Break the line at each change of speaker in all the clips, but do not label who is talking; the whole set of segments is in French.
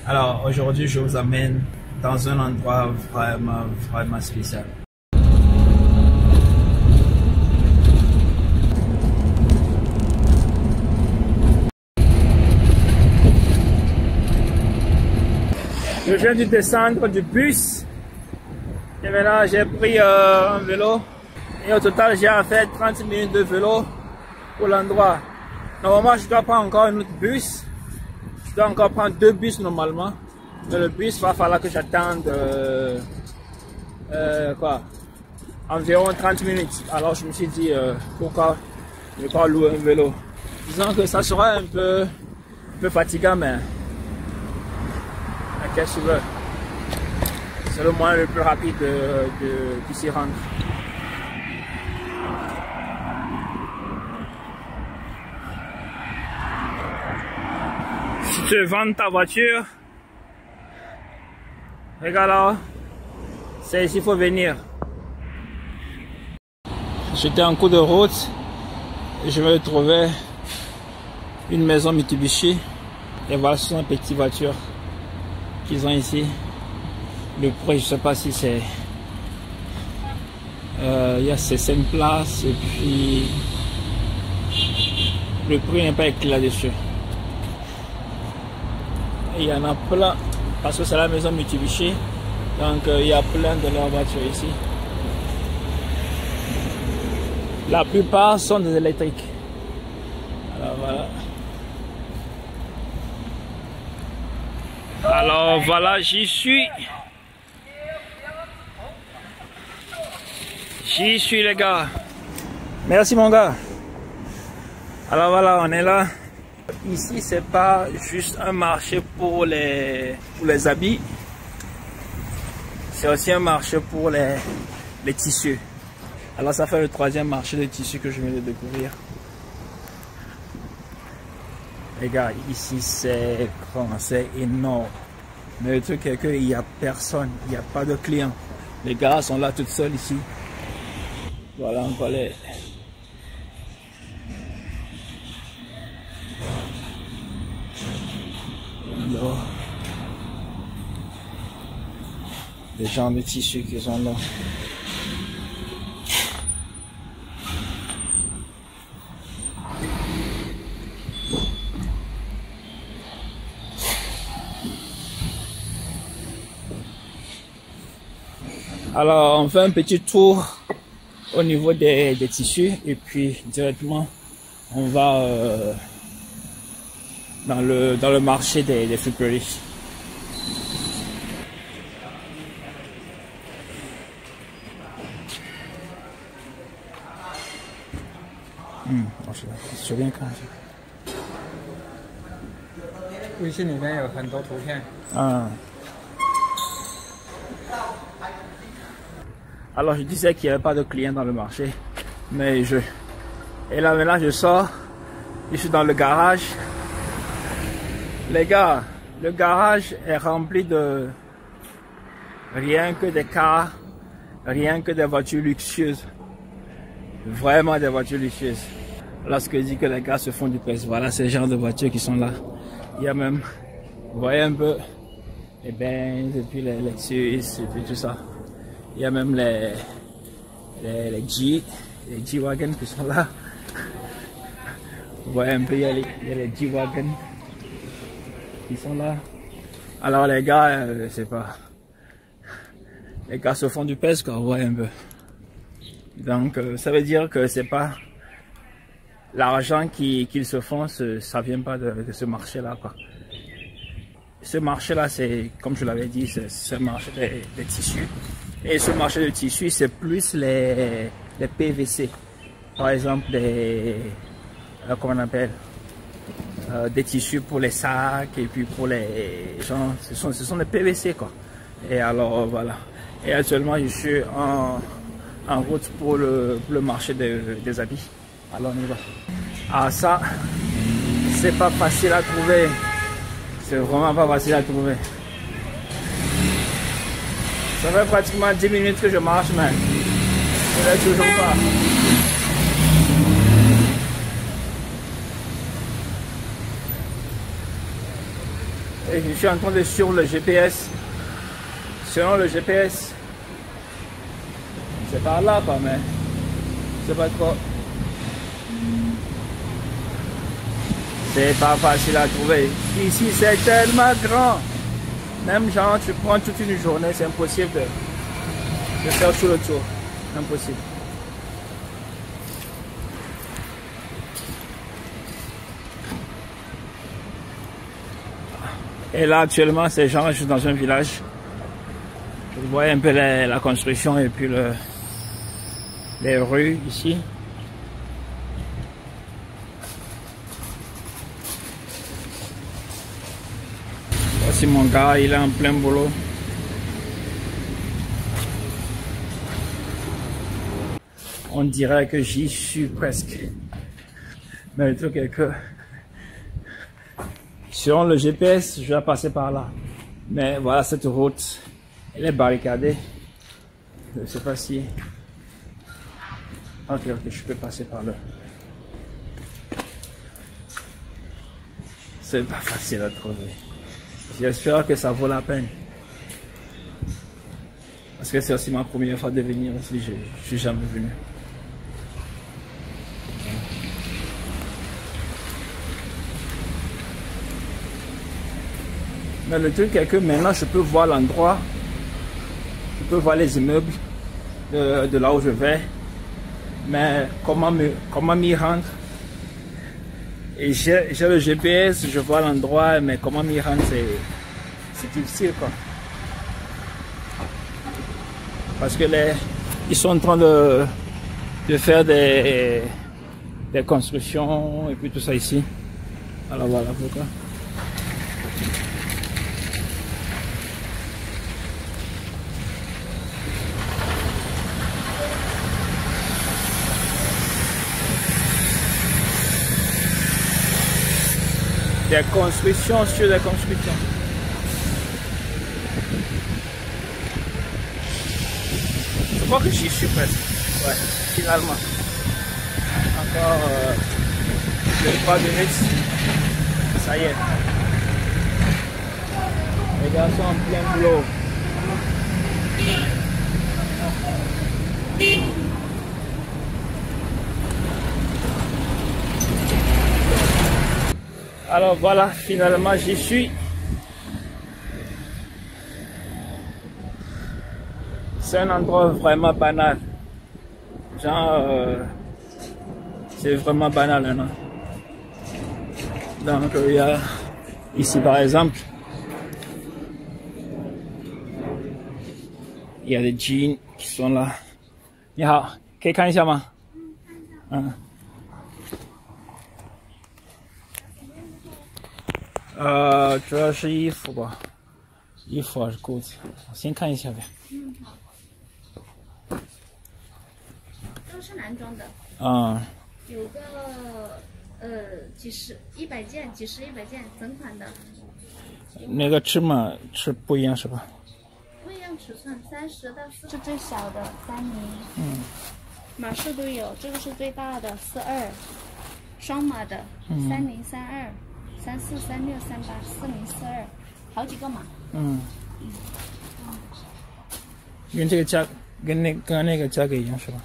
Alors aujourd'hui, je vous amène dans un endroit vraiment spécial. Je viens de descendre du bus et maintenant j'ai pris un vélo et au total j'ai fait 30 minutes de vélo pour l'endroit. Normalement je dois prendre encore un autre bus, je dois encore prendre 2 bus normalement, mais le bus va falloir que j'attende environ 30 minutes. Alors je me suis dit pourquoi ne pas louer un vélo. Disons que ça sera un peu fatigant, mais qu'est-ce que tu veux? C'est le moyen le plus rapide de s'y rendre. Si tu veux vendre ta voiture, regarde là, c'est ici qu'il faut venir. J'étais en cours de route et je vais trouver une maison Mitsubishi. Et voilà, ce sont les petites voitures qu'ils ont ici. Le prix, je sais pas si c'est il y a ces 5 places et puis le prix n'est pas écrit là-dessus. Il y en a plein parce que c'est la maison Mitsubishi, donc il y a plein de leurs voitures ici. La plupart sont des électriques. Alors voilà. Alors voilà, j'y suis. J'y suis les gars. Merci mon gars. Alors voilà, on est là. Ici c'est pas juste un marché pour les habits. C'est aussi un marché pour les tissus. Alors ça fait le 3e marché de tissus que je viens de découvrir. Les gars, ici c'est grand, c'est énorme. Mais le truc est qu'il n'y a personne, il n'y a pas de clients. Les gars sont là tout seuls ici. Voilà encore les... Alors, les gens de tissus qui sont là. Alors on fait un petit tour au niveau des tissus et puis directement on va dans le marché des friperies.随便看一下。
微信里面有很多图片。
Alors je disais qu'il n'y avait pas de clients dans le marché, mais et là maintenant je sors, je suis dans le garage. Les gars, le garage est rempli de rien que des cars, rien que des voitures luxueuses. Vraiment des voitures luxueuses. Lorsque je dis que les gars se font du pèse, voilà ces genres de voitures qui sont là. Il y a même, vous voyez un peu, les Benz et puis les Lexus et puis tout ça. Il y a même les G-Wagon qui sont là. Vous voyez un peu, il y a les G-Wagon qui sont là. Alors les gars, c'est pas... Les gars se font du pèse quoi, vous voyez un peu. Donc ça veut dire que c'est pas... L'argent qu'ils se font, ça vient pas de ce marché-là quoi. Ce marché-là, c'est, comme je l'avais dit, c'est le marché des tissus. Et ce marché de tissus, c'est plus les PVC. Par exemple, comment on appelle, des tissus pour les sacs et puis pour les gens, ce sont des PVC quoi. Et alors voilà. Et actuellement, je suis en route pour le marché des habits. Alors on y va. Ah ça, c'est pas facile à trouver. C'est vraiment pas facile à trouver. Ça fait pratiquement 10 minutes que je marche, mais je l'ai toujours pas. Et je suis en train de suivre le GPS. Selon le GPS, c'est par là quoi, mais je sais pas trop. C'est pas facile à trouver. Ici c'est tellement grand. Même genre tu prends toute une journée, c'est impossible de faire tout le tour. Impossible. Et là actuellement c'est genre je suis dans un village. Vous voyez un peu la construction et puis les rues ici. Voici mon gars, il est en plein boulot. On dirait que j'y suis presque. Mais le truc est que selon le GPS, je vais passer par là. Mais voilà, cette route, elle est barricadée. Je ne sais pas si... Ok, je peux passer par là. C'est pas facile à trouver. J'espère que ça vaut la peine. Parce que c'est aussi ma première fois de venir ici. Je suis jamais venu. Mais le truc est que maintenant je peux voir l'endroit. Je peux voir les immeubles de là où je vais. Mais comment m'y rendre? Et j'ai le GPS, je vois l'endroit, mais comment m'y rendre, c'est difficile quoi. Parce que ils sont en train de faire des constructions et puis tout ça ici. Alors voilà pourquoi. Des constructions sur des constructions. Je crois que j'y suis presque. Ouais, finalement. Encore 2-3 minutes. Ça y est. Les gars sont en plein boulot. Alors voilà, finalement j'y suis. C'est un endroit vraiment banal. Genre, c'est vraiment banal maintenant. Donc il y a ici par exemple, il y a des jeans qui sont là. 你好，可以看一下吗？嗯。主要是衣服吧，衣服还是裤子，我先看一下呗。
嗯，好。都是男装的。
啊。
有个几十100件，几十100件整款的。
那个尺码是不一样是吧？
不一样尺寸，30到40是最小的30。
嗯。
码数都有，这个是最大的42，双码的30、32。34、36、38、40、42，好几个码。嗯。
跟这个价，跟刚那个价格一样是吧？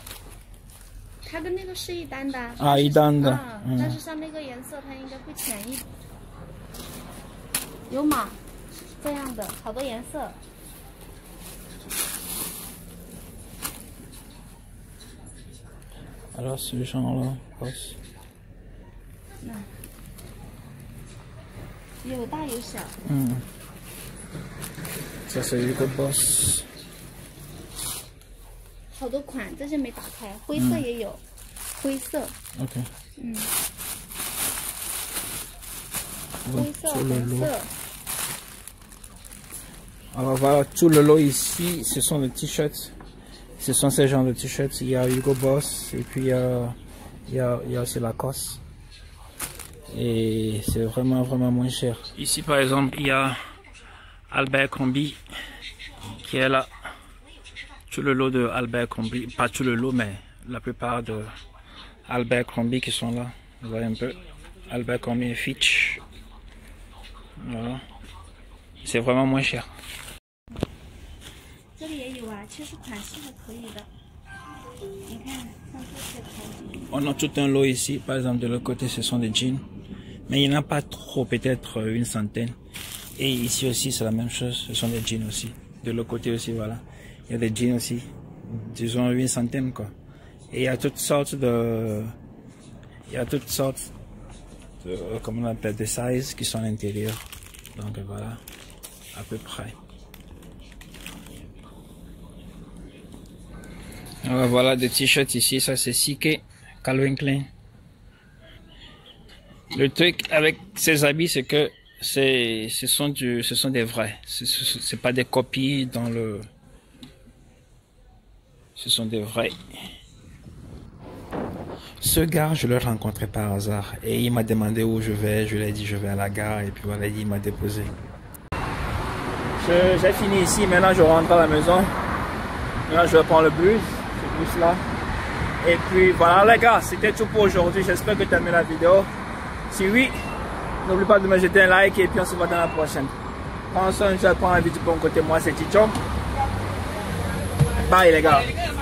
它跟那个是一单的。
啊，一单的。
但是像那个颜色，它应该会浅一点。有码，这样的，好多颜色。
Alors ce genre-là, passe.
有大有小。
嗯。这是一个 boss。
好多款，这些没打开，灰色也有，灰色。
OK。
嗯。灰色、红色。
Alors voilà, tout le lot ici, ce sont des t-shirts. Ce sont ces genres de t-shirts. Il y a Hugo Boss et puis il y a aussi Lacoste. Et c'est vraiment moins cher. Ici par exemple il y a Abercrombie qui est là. Tout le lot de Abercrombie, pas tout le lot mais la plupart de Abercrombie qui sont là. Vous voyez un peu Abercrombie et Fitch. Voilà. C'est vraiment moins cher. On a tout un lot ici. Par exemple, de l'autre côté, ce sont des jeans. Mais il n'y en a pas trop, peut-être une centaine. Et ici aussi, c'est la même chose. Ce sont des jeans aussi. De l'autre côté aussi, voilà. Il y a des jeans aussi. Disons une centaine, quoi. Et il y a toutes sortes de... comment on appelle, des sizes qui sont à l'intérieur. Donc voilà, à peu près. Alors, voilà des t-shirts ici. Ça, c'est CK, Calvin Klein. Le truc avec ces habits, c'est que ce sont des vrais. C'est pas des copies dans le... Ce sont des vrais. Ce gars, je l'ai rencontré par hasard et il m'a demandé où je vais. Je lui ai dit je vais à la gare et puis voilà, il m'a déposé. J'ai fini ici, maintenant je rentre à la maison. Maintenant je vais prendre le bus, ce bus là. Et puis voilà les gars, c'était tout pour aujourd'hui. J'espère que tu as aimé la vidéo. Si oui, n'oublie pas de me jeter un like et puis on se voit dans la prochaine. Prends soin, je vais prendre la vidéo pour mon côté. Moi c'est Tichon. Bye les gars.